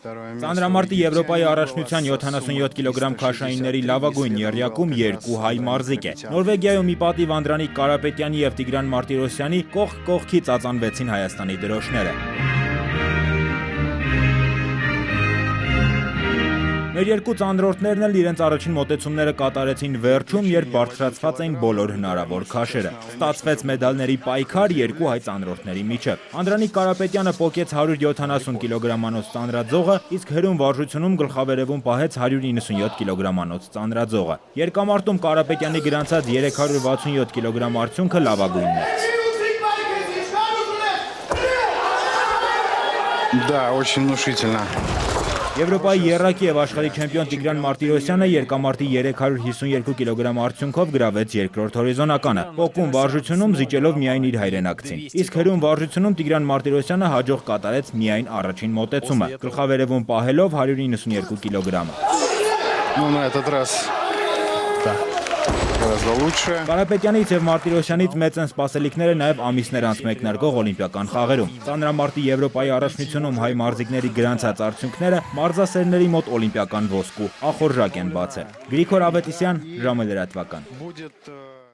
Ծանրամարտի Եվրոպայի առաջնության 77 կիլոգրամ քաշայինների լավագույն եռյակում երկու հայ մարզիկ է։ Նորվեգիայում ի պատիվ Անդրանիկ Կարապետյանի և Տիգրան Մարտիրոսյանի կողք կողքի ծածանվեցին Հայաստանի դրոշները։ Մեր երկու ծանրորդներն էլ իրենց առաջին մոտեցումները կատարեցին վերջում, երբ բարձրացված էին բոլոր հնարավոր քաշերը։ Ստացվեց մեդալների պայքար երկու հայ ծանրորդների միջև։ Անդրանիկ Կարապետյանը պոկեց 170 կիլոգրամանոց ծանրաձողը, իսկ հրում վարժությունում գլխավերևում պահեց 197 կիլոգրամանոց ծանրաձողը։ Երկամարտում Կարապետյանի գրանցած 367 կիլոգրամ արդյունքը լավագույնն է։ Да, очень внушительно. Եվրոպայի եռակի և աշխարհի չեմպիոն Տիգրան Մարտիրոսյանը երկամարտի 352 կիլոգրամ արդյունքով գրավեց երկրորդ հորիզոնականը, պոկում վարժությունում զիջելով միայն իր հայրենակցին։ Իսկ հրում վարժությունում Տիգրան Մարտիրոսյանը հաջող կատարեց միայն առաջին մոտեցումը, գլխավերևում պահելով 192 կիլոգրամը։ Ну, на этот раз гораздо лучше. Կարապետյանից և Մարտիրոսյանից մեծ են սպասելիքները նաև ամիսներ անց մեկնարկող օլիմպիական խաղերում։ Ծանրամարտի Եվրոպայի առաջնությունում հայ մարզիկների գրանցած արդյունքները մարզասերների մոտ օլիմպիական ոսկու ախորժակ են բացել։ Գրիգոր Ավետիսյան, ժամը լրատվական։